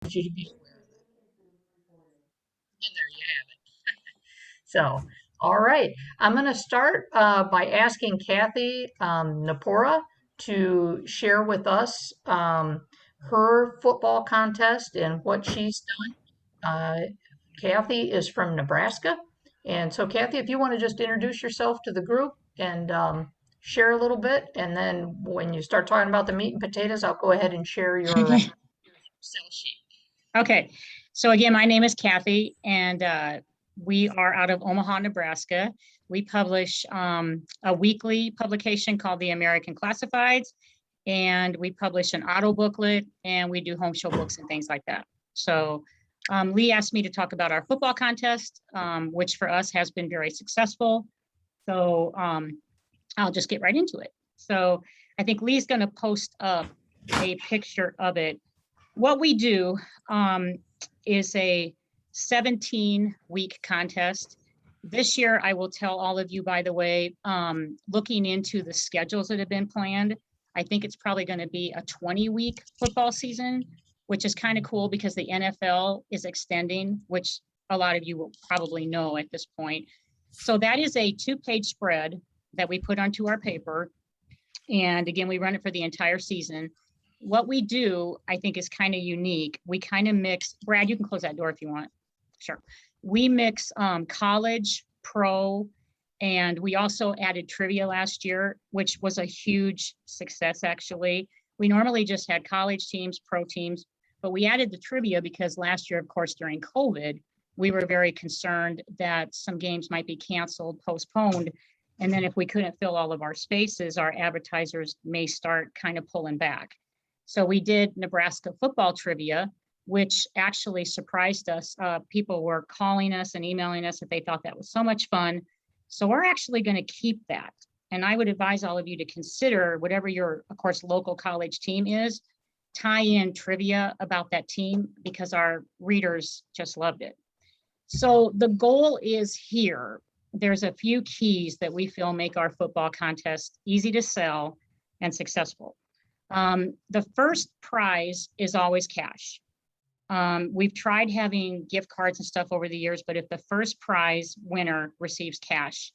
You to be aware of that. And there you have it. So, all right. I'm going to start by asking Kathy Napora to share with us her football contest and what she's done. Kathy is from Nebraska. And so, Kathy, if you want to just introduce yourself to the group and share a little bit, and then when you start talking about the meat and potatoes, I'll go ahead and share your sell sheet. Okay, so again, my name is Kathy, and we are out of Omaha, Nebraska. We publish a weekly publication called the American Classifieds, and we publish an auto booklet, and we do home show books and things like that. So Lee asked me to talk about our football contest, which for us has been very successful. So I'll just get right into it. So I think Lee's going to post up a picture of it. What we do is a 17-week contest. This year, I will tell all of you, by the way, looking into the schedules that have been planned, I think it's probably going to be a 20-week football season, which is kind of cool because the NFL is extending, which a lot of you will probably know at this point. So that is a 2-page spread that we put onto our paper. And again, we run it for the entire season. What we do, I think, is kind of unique. We kind of mix, Brad, you can close that door if you want. Sure. We mix college, pro, and we also added trivia last year, which was a huge success, actually. We normally just had college teams, pro teams, but we added the trivia because last year, of course, during COVID, we were very concerned that some games might be canceled, postponed. And then if we couldn't fill all of our spaces, our advertisers may start kind of pulling back. So we did Nebraska football trivia, which actually surprised us. People were calling us and emailing us that they thought that was so much fun. So we're actually going to keep that. And I would advise all of you to consider whatever your, of course, local college team is, tie in trivia about that team because our readers just loved it. So the goal is here. There's a few keys that we feel make our football contest easy to sell and successful. The first prize is always cash. We've tried having gift cards and stuff over the years, but if the first prize winner receives cash,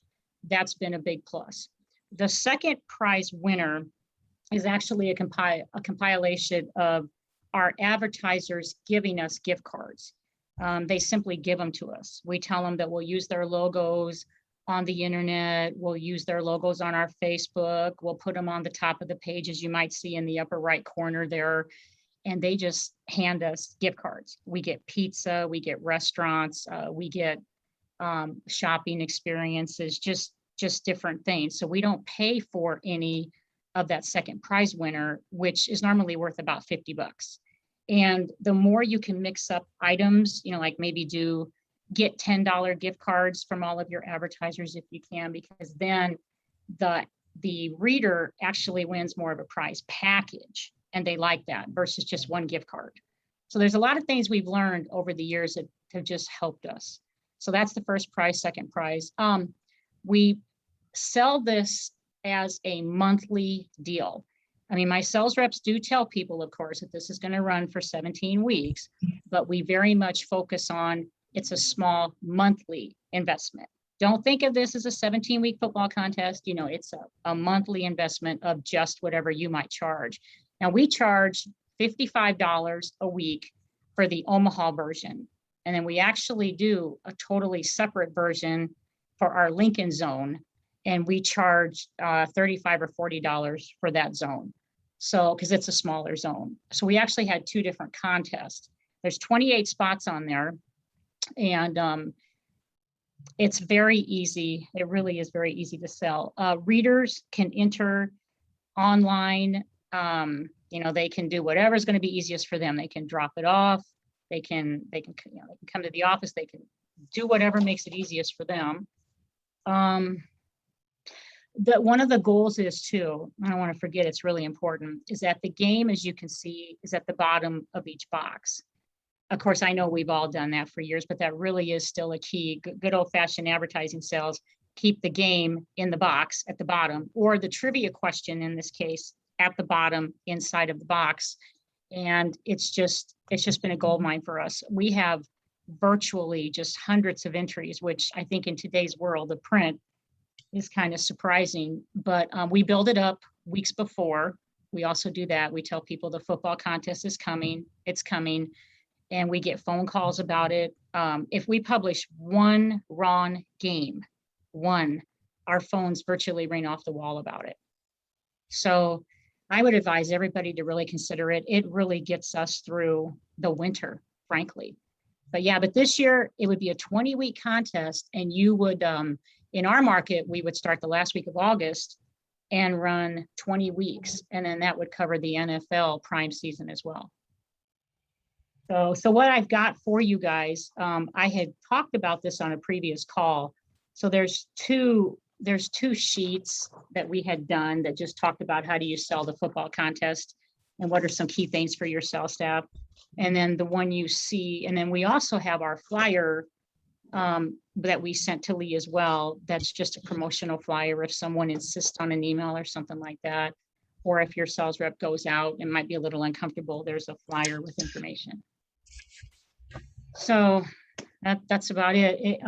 that's been a big plus. The second prize winner is actually a compilation of our advertisers giving us gift cards. They simply give them to us. We tell them that we'll use their logos on the internet, we'll use their logos on our Facebook, we'll put them on the top of the page, as you might see in the upper right corner there, and they just hand us gift cards. We get pizza, we get restaurants, we get shopping experiences, just different things. So we don't pay for any of that second prize winner, which is normally worth about $50. And the more you can mix up items, like maybe get $10 gift cards from all of your advertisers if you can, because then the reader actually wins more of a prize package, and they like that versus just one gift card. So there's a lot of things we've learned over the years that have just helped us. So that's the first prize, second prize. We sell this as a monthly deal. I mean, my sales reps do tell people, of course, that this is going to run for 17 weeks, but we very much focus on it's a small monthly investment. Don't think of this as a 17-week football contest. It's a monthly investment of just whatever you might charge. Now, we charge $55 a week for the Omaha version. And then we actually do a totally separate version for our Lincoln zone. And we charge $35 or $40 for that zone. So, because it's a smaller zone. So we actually had 2 different contests. There's 28 spots on there. And it's very easy. It really is very easy to sell. Readers can enter online. They can do whatever's going to be easiest for them. They can drop it off. They can come to the office. They can do whatever makes it easiest for them. One of the goals is too, I don't want to forget, it's really important, is that the game, as you can see, is at the bottom of each box. Of course, I know we've all done that for years, but that really is still a key. Good old-fashioned advertising sales, keep the game in the box at the bottom, or the trivia question in this case at the bottom inside of the box. And it's just been a gold mine for us. We have virtually just hundreds of entries, which I think in today's world of print is kind of surprising. But we build it up weeks before. We also do that. We tell people the football contest is coming. It's coming. And we get phone calls about it. If we publish one wrong game, our phones virtually ring off the wall about it. So I would advise everybody to really consider it. It really gets us through the winter, frankly. But this year it would be a 20-week contest, and you would, in our market, we would start the last week of August and run 20 weeks. And then that would cover the NFL prime season as well. So what I've got for you guys, I had talked about this on a previous call. So there's two sheets that we had done that just talked about how do you sell the football contest and what are some key things for your sales staff. And then the one you see, and then we also have our flyer that we sent to Lee as well. That's just a promotional flyer if someone insists on an email or something like that. Or if your sales rep goes out and might be a little uncomfortable, there's a flyer with information. So that's about it.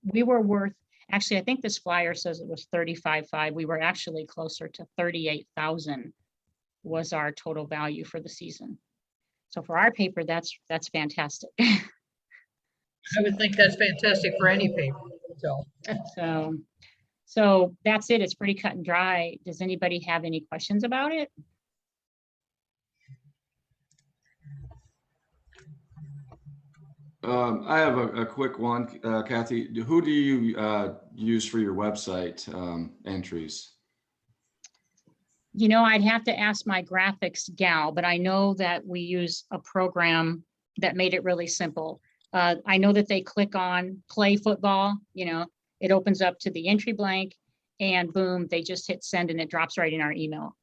We were worth, actually, I think this flyer says it was 35.5. We were actually closer to 38,000 was our total value for the season. So for our paper, that's fantastic. I would think that's fantastic for any paper. So that's it. It's pretty cut and dry. Does anybody have any questions about it? I have a quick one, Kathy. Who do you use for your website entries? You know, I'd have to ask my graphics gal, but I know that we use a program that made it really simple. I know that they click on play football, you know, it opens up to the entry blank and boom, they just hit send and it drops right in our email.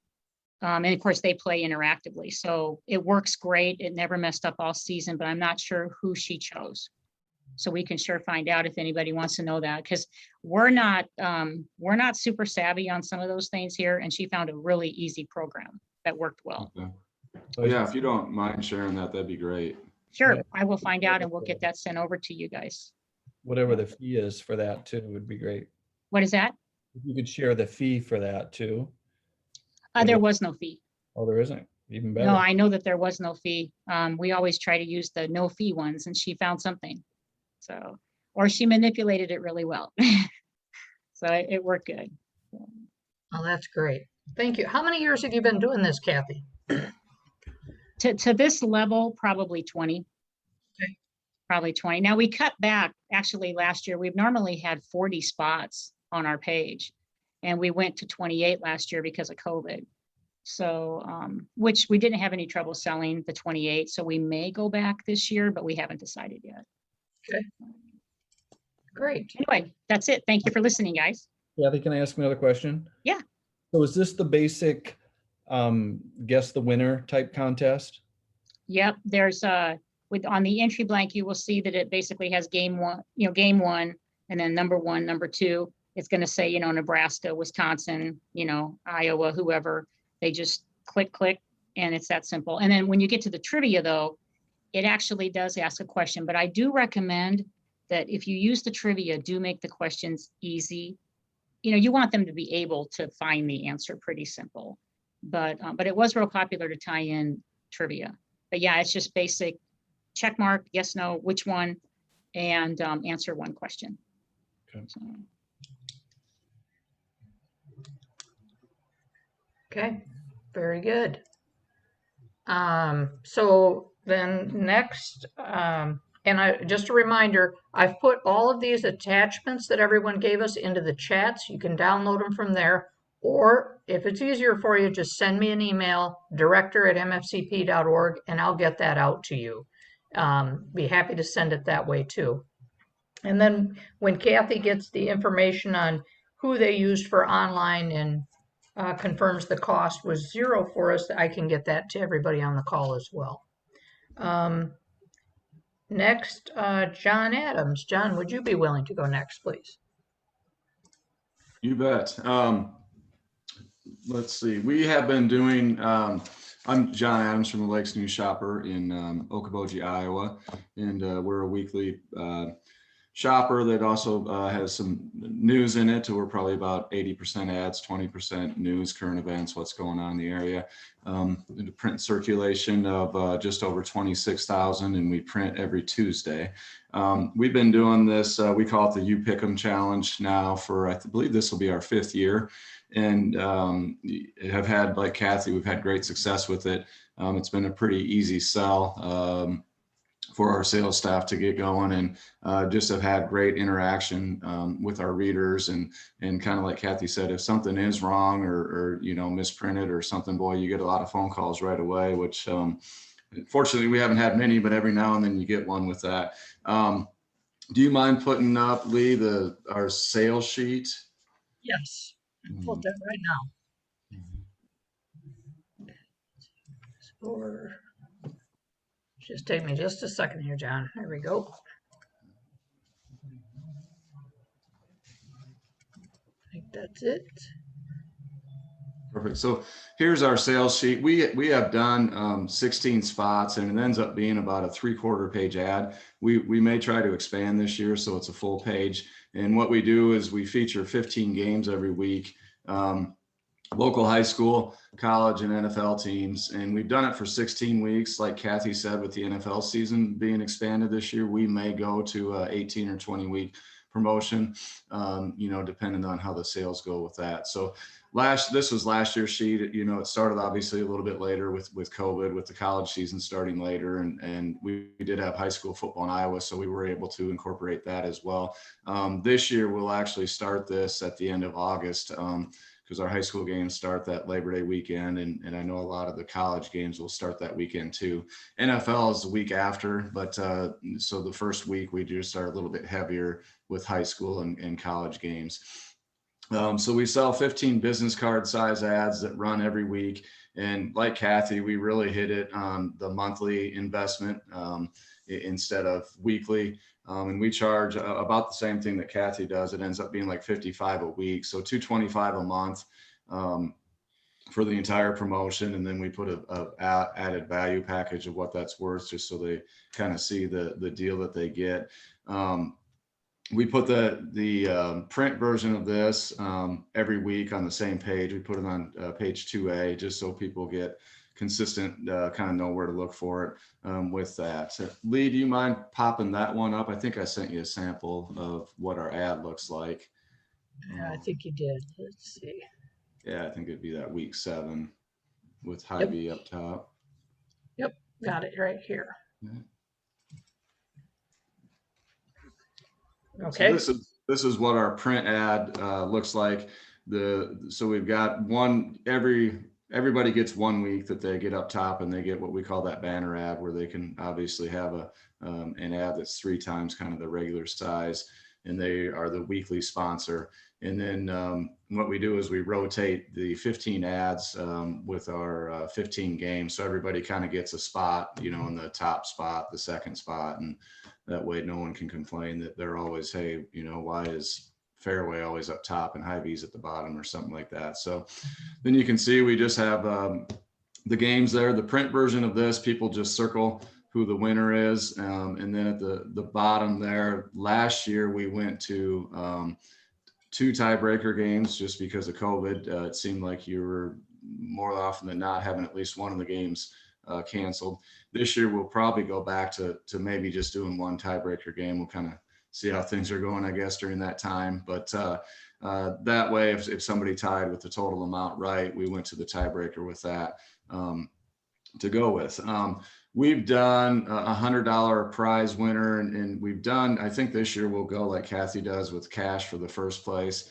And of course they play interactively. So it works great. It never messed up all season, but I'm not sure who she chose. So we can sure find out if anybody wants to know that, because we're not super savvy on some of those things here. And she found a really easy program that worked well. Okay. Oh, yeah, if you don't mind sharing that, that'd be great. Sure, I will find out and we'll get that sent over to you guys. Whatever the fee is for that too would be great. What is that? If you could share the fee for that too. There was no fee. Oh, there isn't. Even better. No, I know that there was no fee. We always try to use the no fee ones and she found something. So, or she manipulated it really well. So it worked good. Oh, that's great. Thank you. How many years have you been doing this, Kathy? To this level, probably 20. Okay. Probably 20. Now we cut back actually last year. We've normally had 40 spots on our page and we went to 28 last year because of COVID. So, which we didn't have any trouble selling the 28. So we may go back this year, but we haven't decided yet. Okay. Great. Anyway, that's it. Thank you for listening, guys. Kathy, can I ask another question? Yeah. So is this the basic guess the winner type contest? Yep. There's on the entry blank, you will see that it basically has game one, and then number one, number two. It's going to say, you know, Nebraska, Wisconsin, you know, Iowa, whoever. They just click, and it's that simple. And then when you get to the trivia, though, it actually does ask a question. But I do recommend that if you use the trivia, do make the questions easy. You know, you want them to be able to find the answer pretty simple. But it was real popular to tie in trivia. But yeah, it's just basic check mark, yes, no, which one, and answer one question. Okay. So. Okay, very good. So then next, and just a reminder, I've put all of these attachments that everyone gave us into the chats. You can download them from there, or if it's easier for you, just send me an email, director@mfcp.org, and I'll get that out to you. Be happy to send it that way too. And then when Kathy gets the information on who they used for online and confirms the cost was zero for us, I can get that to everybody on the call as well. Next, John Adams. John, would you be willing to go next, please? You bet. Let's see. We have been doing I'm John Adams from the Lakes News Shopper in Okoboji, Iowa, and we're a weekly shopper that also has some news in it. We're probably about 80% ads, 20% news, current events, what's going on in the area. The print circulation of just over 26,000, and we print every Tuesday. We've been doing this, we call it the You Pick 'em Challenge now for, I believe this will be our 5th year. And have had, like Kathy, we've had great success with it. It's been a pretty easy sell for our sales staff to get going, and just have had great interaction with our readers, and kind of like Kathy said, if something is wrong or you know, misprinted or something, boy, you get a lot of phone calls right away, which fortunately we haven't had many, but every now and then you get one with that. Do you mind putting up, Lee, our sales sheet? Yes, I'll put that right now. Or just take me just a second here, John. There we go. I think that's it. Perfect. So here's our sales sheet. We have done 16 spots, and it ends up being about a 3/4 page ad. We may try to expand this year, so it's a full page. And what we do is we feature 15 games every week, local high school, college, and NFL teams. And we've done it for 16 weeks. Like Kathy said, with the NFL season being expanded this year, we may go to a 18 or 20 week promotion, you know, depending on how the sales go with that. So this was last year's sheet. You know, it started obviously a little bit later with COVID, with the college season starting later, and we did have high school football in Iowa, so we were able to incorporate that as well. This year we'll actually start this at the end of August, because our high school games start that Labor Day weekend, and I know a lot of the college games will start that weekend too. NFL is the week after, but so the first week we just are a little bit heavier with high school and college games. So we sell 15 business card size ads that run every week. And like Kathy, we really hit it on the monthly investment instead of weekly. And we charge about the same thing that Kathy does. It ends up being like $55 a week. So $225 a month for the entire promotion. And then we put a added value package of what that's worth, just so they kind of see the deal that they get. We put the print version of this every week on the same page. We put it on page 2A, just so people get consistent, kind of know where to look for it with that. So, Lee, do you mind popping that one up? I think I sent you a sample of what our ad looks like. Yeah, I think you did. Let's see. Yeah, I think it'd be that week 7 with Hy-Vee up top. Yep, got it right here. Yeah. Okay. So this is what our print ad looks like. So we've got everybody gets 1 week that they get up top, and they get what we call that banner ad, where they can obviously have an ad that's 3 times kind of the regular size, and they are the weekly sponsor. And then what we do is we rotate the 15 ads with our 15 games. So everybody kind of gets a spot, you know, in the top spot, the second spot. And that way no one can complain that they're always, hey, you know, why is Fairway always up top and Hy-Vee's at the bottom or something like that. So then you can see we just have the games there. The print version of this, people just circle who the winner is. And then at the bottom there, last year we went to 2 tiebreaker games just because of COVID. It seemed like you were more often than not having at least one of the games canceled. This year we'll probably go back to maybe just doing 1 tiebreaker game. We'll kind of see how things are going, I guess, during that time. But that way, if somebody tied with the total amount right, we went to the tiebreaker with that to go with. We've done a $100 prize winner, and we've done, I think this year we'll go like Kathy does with cash for the first place.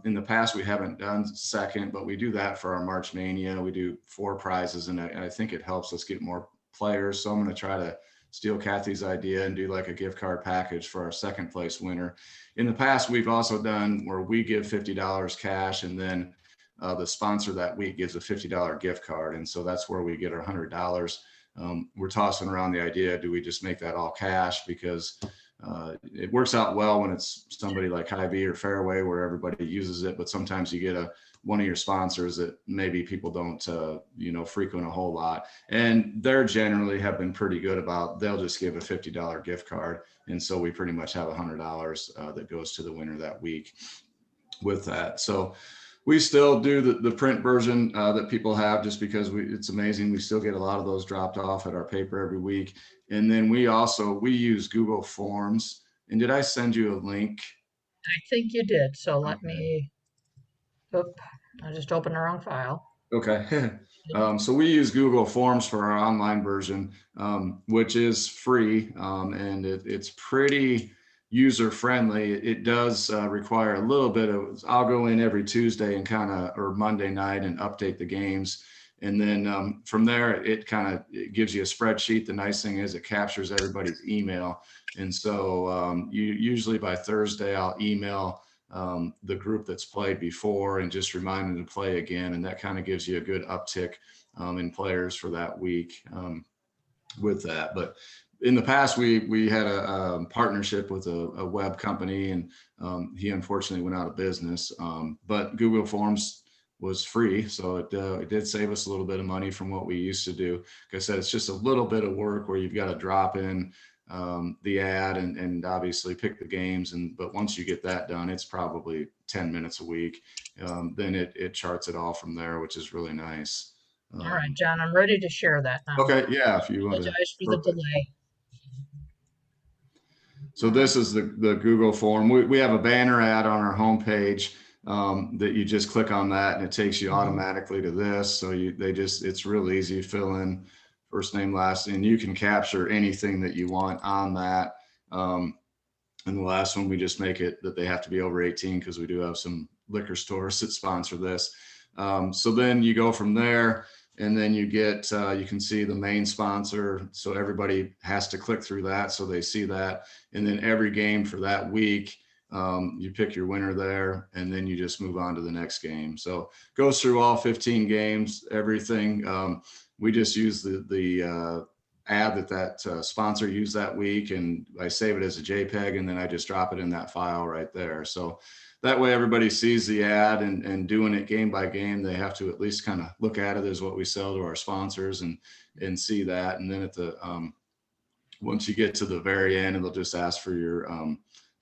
In the past, we haven't done second, but we do that for our March Mania. We do 4 prizes, and I think it helps us get more players. So I'm going to try to steal Kathy's idea and do like a gift card package for our second place winner. In the past, we've also done where we give $50 cash, and then the sponsor that week gives a $50 gift card. And so that's where we get our $100. We're tossing around the idea, do we just make that all cash? Because it works out well when it's somebody like Hy-Vee or Fairway where everybody uses it, but sometimes you get one of your sponsors that maybe people don't, frequent a whole lot. And they're generally have been pretty good about, they'll just give a $50 gift card. And so we pretty much have $100 that goes to the winner that week with that. So we still do the print version that people have just because it's amazing. We still get a lot of those dropped off at our paper every week. And then we use Google Forms. And did I send you a link? I think you did. So let Okay. me, I just opened the wrong file. Okay. So we use Google Forms for our online version, which is free, and it's pretty user friendly. It does require a little bit of, I'll go in every Tuesday and or Monday night and update the games. And then from there, it gives you a spreadsheet. The nice thing is it captures everybody's email. And so usually by Thursday, I'll email the group that's played before and just remind them to play again. And that kind of gives you a good uptick in players for that week with that. But in the past, we had a partnership with a web company, and he unfortunately went out of business. But Google Forms was free, so it did save us a little bit of money from what we used to do. Like I said, it's just a little bit of work where you've got to drop in the ad and obviously pick the games. But once you get that done, it's probably 10 minutes a week. Then it charts it all from there, which is really nice. All right, John, I'm ready to share that now. Okay, yeah, if you want to. Apologize for the delay. So this is the Google form. We have a banner ad on our homepage that you just click on that and it takes you automatically to this. So it's real easy. Fill in first name, last name. You can capture anything that you want on that. And the last one, we just make it that they have to be over 18 because we do have some liquor stores that sponsor this. So then you go from there. And then you get, you can see the main sponsor. So everybody has to click through that so they see that. And then every game for that week, you pick your winner there, and then you just move on to the next game. So goes through all 15 games, everything. We just use the ad that sponsor used that week, and I save it as a JPEG, and then I just drop it in that file right there. So that way everybody sees the ad, and doing it game by game, they have to at least kind of look at it as what we sell to our sponsors and see that. And then at the once you get to the very end, it'll just ask for your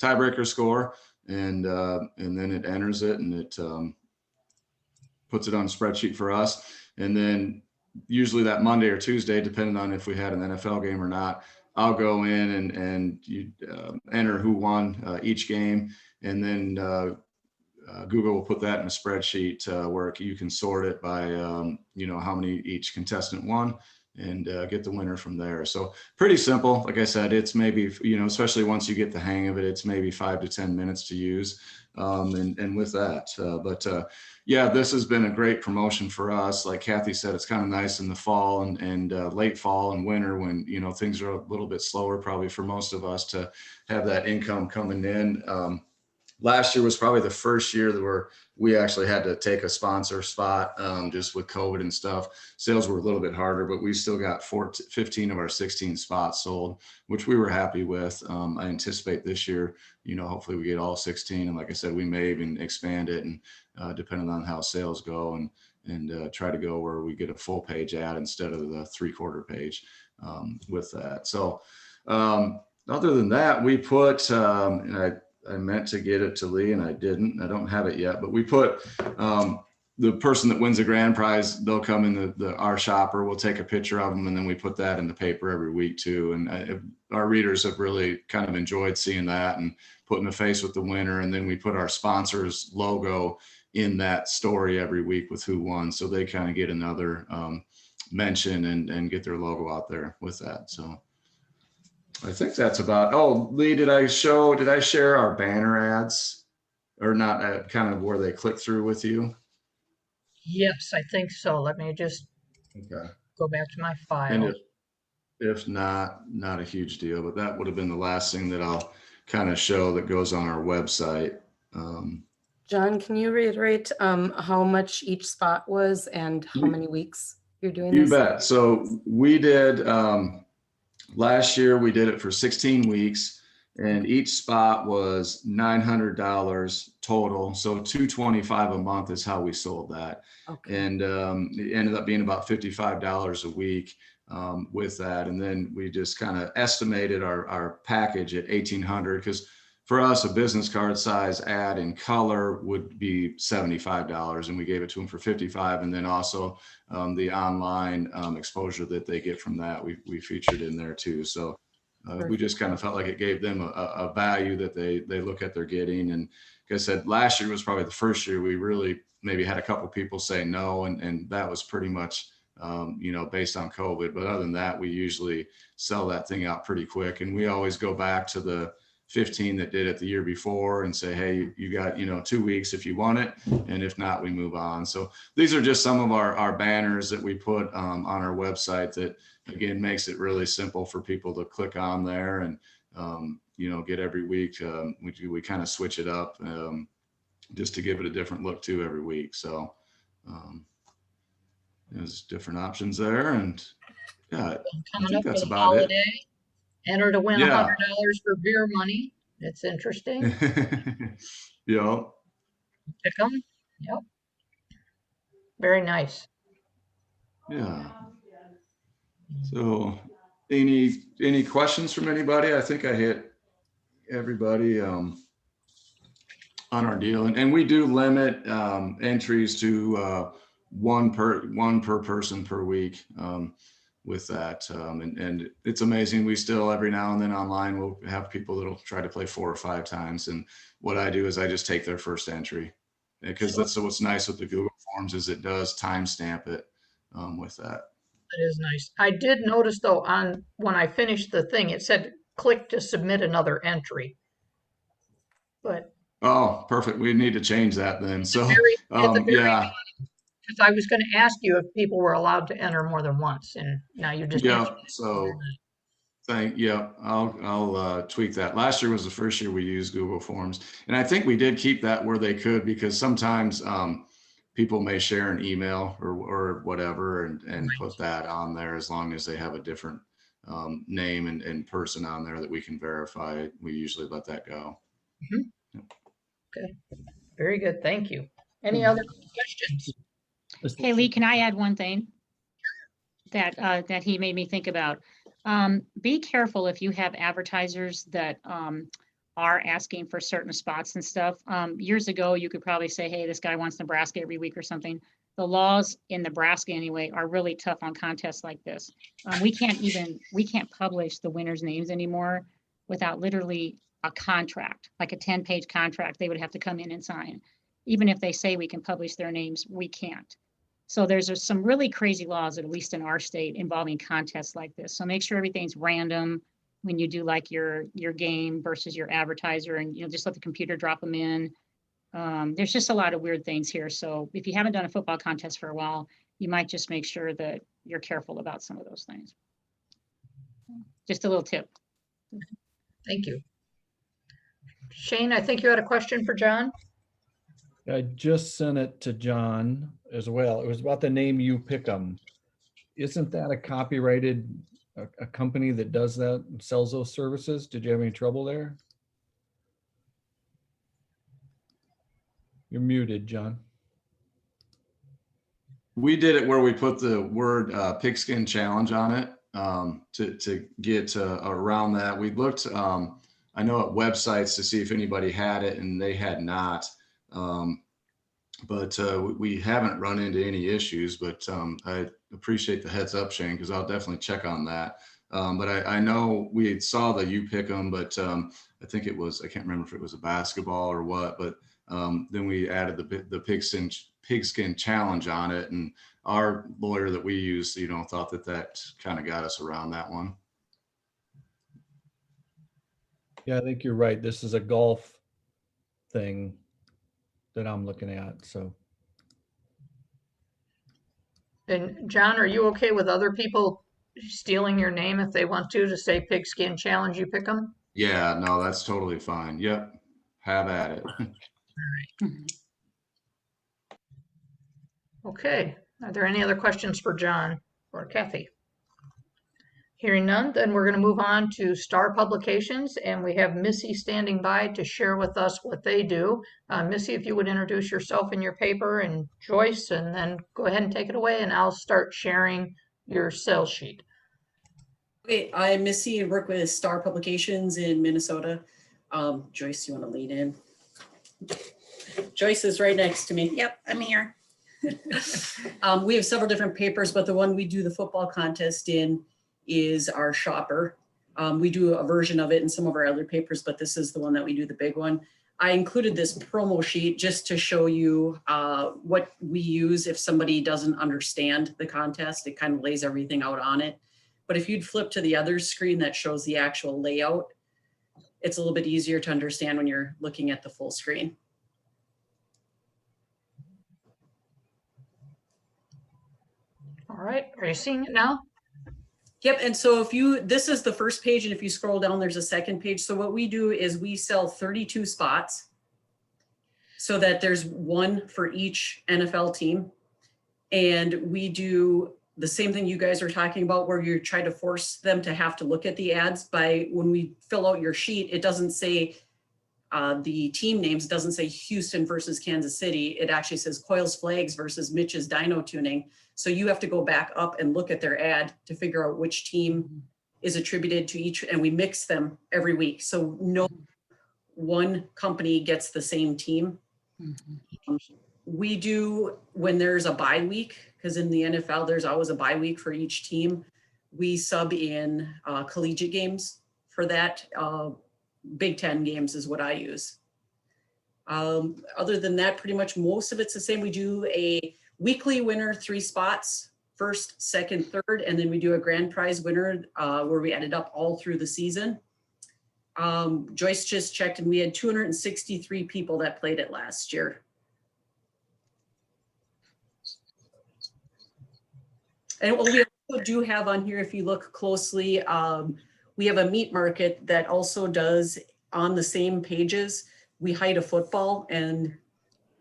tiebreaker score, and then it enters it, and it puts it on a spreadsheet for us. And then usually that Monday or Tuesday, depending on if we had an NFL game or not, I'll go in and you enter who won each game. And then Google will put that in a spreadsheet where you can sort it by, how many each contestant won, and get the winner from there. So pretty simple. Like I said, it's maybe, especially once you get the hang of it, it's maybe 5 to 10 minutes to use. And with that, yeah, this has been a great promotion for us. Like Kathy said, it's kind of nice in the fall and late fall and winter when, things are a little bit slower, probably for most of us, to have that income coming in. Last year was probably the first year that we actually had to take a sponsor spot just with COVID and stuff. Sales were a little bit harder, but we still got 15 of our 16 spots sold, which we were happy with. I anticipate this year, hopefully we get all 16. And like I said, we may even expand it, and depending on how sales go, and try to go where we get a full page ad instead of the 3/4 page with that. So other than that, we put, I meant to get it to Lee and I didn't. I don't have it yet, but we put the person that wins the grand prize, they'll come in our shopper, we'll take a picture of them, and then we put that in the paper every week too. And our readers have really kind of enjoyed seeing that and putting a face with the winner. And then we put our sponsor's logo in that story every week with who won. So they kind of get another mention and get their logo out there with that. So I think that's about, oh, Lee, did I share our banner ads or not, kind of where they click through with you? Yes, I think so. Let me just go back to my file. And if not a huge deal, but that would have been the last thing that I'll kind of show that goes on our website. John, can you reiterate how much each spot was and how many weeks you're doing You this? bet. So we did, last year we did it for 16 weeks, and each spot was $900 total. So $225 a month is how we sold that. Okay. And it ended up being about $55 a week with that. And then we just kind of estimated our package at $1,800, because for us, a business card size ad in color would be $75, and we gave it to them for $55. And then also the online exposure that they get from that, we featured in there too. So we just kind of felt like it gave them a value that they look at they're getting. And like I said, last year was probably the first year we really maybe had a couple people say no, and that was pretty much based on COVID. But other than that, we usually sell that thing out pretty quick, and we always go back to the 15 that did it the year before and say, hey, you got 2 weeks if you want it, and if not, we move on. So these are just some of our banners that we put on our website that again makes it really simple for people to click on there and get every week. We kind of switch it up just to give it a different look too every week. So there's different options there, and yeah, I Coming think up that's with a about it. holiday, enter to win Yeah. $100 for beer money. It's interesting. Yeah. Pick 'em. Yep. Very nice. Yeah. So any questions from anybody? I think I hit everybody on our deal, and we do limit entries to one per person per week with that. And it's amazing. We still every now and then online we'll have people that'll try to play 4 or 5 times. And what I do is I just take their first entry, because that's what's nice with the Google Forms is it does timestamp it with that. That is nice. I did notice though when I finished the thing, it said click to submit another entry. But Oh, perfect. We need to change that then. So at the very yeah. because I was going to ask you if people were allowed to enter more than once, and now you just Yeah. answered. So I'll tweak that. Last year was the first year we used Google Forms, and I think we did keep that where they could, because sometimes people may share an email or whatever and put that on there, as long as they have a different name and person on there that we can verify. We usually let that go. Mhm. Okay, very good. Thank you. Any other questions? Hey, Lee, can I add one thing that he made me think about? Be careful if you have advertisers that are asking for certain spots and stuff. Years ago, you could probably say, hey, this guy wants Nebraska every week or something. The laws in Nebraska anyway are really tough on contests like this. We can't publish the winners' names anymore without literally a contract, like a 10-page contract they would have to come in and sign. Even if they say we can publish their names, we can't. So there's some really crazy laws, at least in our state, involving contests like this. So make sure everything's random when you do like your game versus your advertiser, and just let the computer drop them in. There's just a lot of weird things here. So if you haven't done a football contest for a while, you might just make sure that you're careful about some of those things. Just a little tip. Thank you. Shane, I think you had a question for John. I just sent it to John as well. It was about the name You Pick 'em. Isn't that a copyrighted a company that does that and sells those services? Did you have any trouble there? You're muted, John. We did it where we put the word pigskin challenge on it to get around that. We looked, I know, at websites to see if anybody had it, and they had not. But we haven't run into any issues. But I appreciate the heads up, Shane, because I'll definitely check on that. But I know we saw the You Pick 'em, but I think it was, I can't remember if it was a basketball or what, but then we added the pigskin challenge on it, and our lawyer that we used, thought that kind of got us around that one. Yeah, I think you're right. This is a golf thing that I'm looking at. So And John, are you okay with other people stealing your name if they want to say pigskin challenge, you pick them? Yeah, no, that's totally fine. Yep, have at it. Okay. Are there any other questions for John or Kathy? Hearing none, then we're going to move on to Star Publications, and we have Missy standing by to share with us what they do. Missy, if you would introduce yourself and your paper, and Joyce, and then go ahead and take it away, and I'll start sharing your sales sheet. Okay, I'm Missy and work with Star Publications in Minnesota. Joyce, you want to lead in? Joyce is right next to me. Yep, I'm here. We have several different papers, but the one we do the football contest in is our shopper. We do a version of it in some of our other papers, but this is the one that we do, the big one. I included this promo sheet just to show you what we use if somebody doesn't understand the contest. It kind of lays everything out on it. But if you'd flip to the other screen that shows the actual layout, it's a little bit easier to understand when you're looking at the full screen. All right, are you seeing it now? Yep, and so if you, this is the first page, and if you scroll down, there's a second page. So what we do is we sell 32 spots so that there's one for each NFL team. And we do the same thing you guys are talking about, where you try to force them to have to look at the ads. By when we fill out your sheet, it doesn't say the team names, doesn't say Houston versus Kansas City. It actually says Coils Flags versus Mitch's Dyno Tuning. So you have to go back up and look at their ad to figure out which team is attributed to each, and we mix them every week. So no one company gets the same team. We do, when there's a bye week, because in the NFL, there's always a bye week for each team, we sub in collegiate games for that. Big Ten games is what I use. Other than that, pretty much most of it's the same. We do a weekly winner, 3 spots, first, second, third, and then we do a grand prize winner where we added up all through the season. Joyce just checked, and we had 263 people that played it last year. And what we also do have on here, if you look closely, we have a meat market that also does, on the same pages, we hide a football, and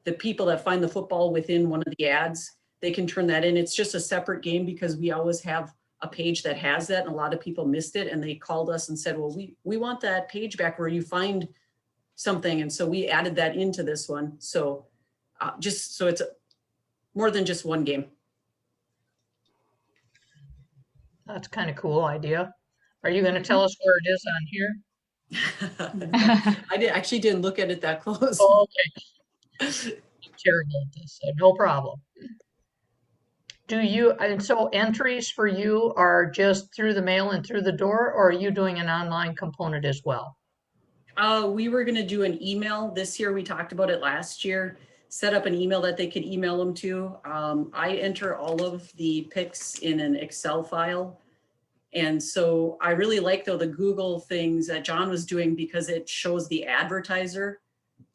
the people that find the football within one of the ads, they can turn that in. It's just a separate game because we always have a page that has that, and a lot of people missed it, and they called us and said, well, we want that page back where you find something. And so we added that into this one. So just so it's more than just one game. That's kind of cool idea. Are you going to tell us where it is on here? I actually didn't look at it that close. Oh, okay. I'm terrible at this, so no problem. Do you, and so entries for you are just through the mail and through the door, or are you doing an online component as well? We were going to do an email this year. We talked about it last year. Set up an email that they could email them to. I enter all of the picks in an Excel file. And so I really like, though, the Google things that John was doing, because it shows the advertiser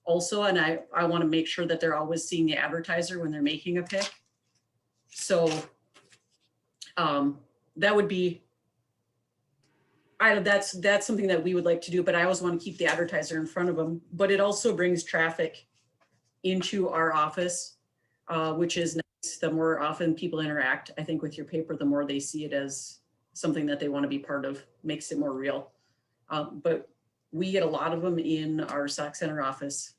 also. And I want to make sure that they're always seeing the advertiser when they're making a pick. So that would be, that's something that we would like to do, but I always want to keep the advertiser in front of them. But it also brings traffic into our office, which is nice. The more often people interact, I think, with your paper, the more they see it as something that they want to be part of, makes it more real. But we get a lot of them in our Sac Center office,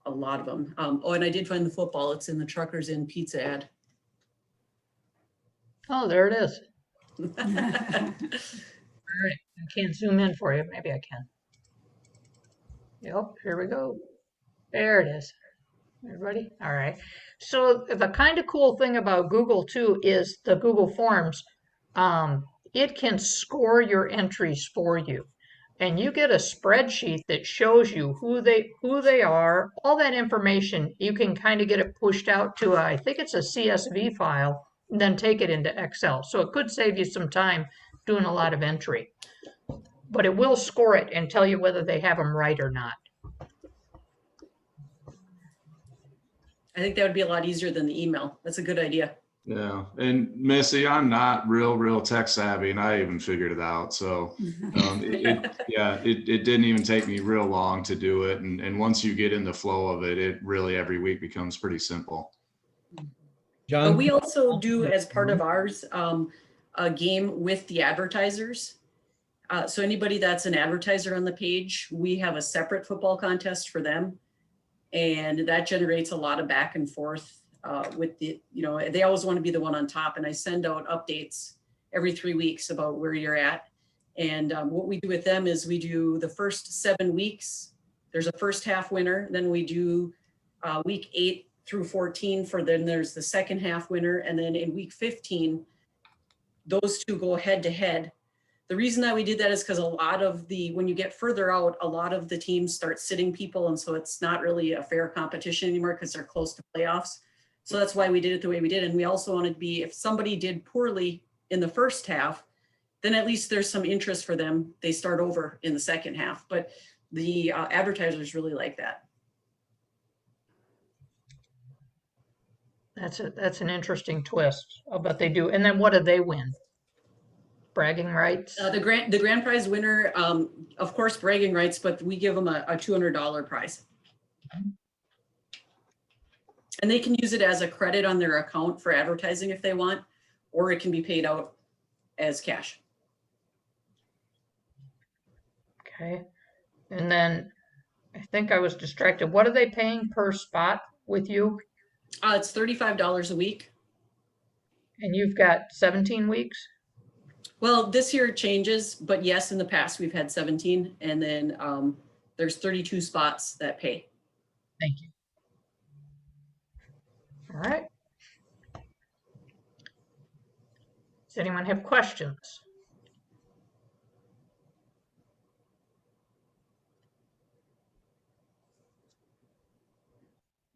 a lot of them. Oh, and I did find the football. It's in the Truckers Inn pizza ad. Oh, there it is. All right, I can't zoom in for you. Maybe I can. Yep, here we go. There it is. Everybody? All right. So the kind of cool thing about Google too is the Google Forms. It can score your entries for you. And you get a spreadsheet that shows you who they are, all that information. You can kind of get it pushed out to I think it's a CSV file, and then take it into Excel. So it could save you some time doing a lot of entry. But it will score it and tell you whether they have them right or not. I think that would be a lot easier than the email. That's a good idea. Yeah, and Missy, I'm not real tech savvy, and I even figured it out. So it didn't even take me real long to do it. And once you get in the flow of it, it really every week becomes pretty simple. But John, we also do, as part of ours, a game with the advertisers. So anybody that's an advertiser on the page, we have a separate football contest for them. And that generates a lot of back and forth with the, they always want to be the one on top. And I send out updates every 3 weeks about where you're at. And what we do with them is we do the first 7 weeks. There's a first half winner. Then we do week 8 through 14 then there's the second half winner. And then in week 15, those two go head to head. The reason that we did that is because when you get further out, a lot of the teams start sitting people. And so it's not really a fair competition anymore because they're close to playoffs. So that's why we did it the way we did. And we also wanted to be, if somebody did poorly in the first half, then at least there's some interest for them. They start over in the second half. But the advertisers really like that. That's an interesting twist. I'll bet they do. And then what do they win? Bragging rights? The grand prize winner, of course, bragging rights, but we give them a $200 prize. And they can use it as a credit on their account for advertising if they want, or it can be paid out as cash. Okay. And then I think I was distracted. What are they paying per spot with you? It's $35 a week. And you've got 17 weeks? Well, this year it changes, but yes, in the past we've had 17, and then there's 32 spots that pay. Thank you. All right. Does anyone have questions?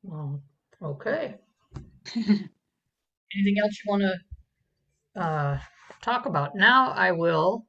Well, okay. Anything else you want to talk about? Now I will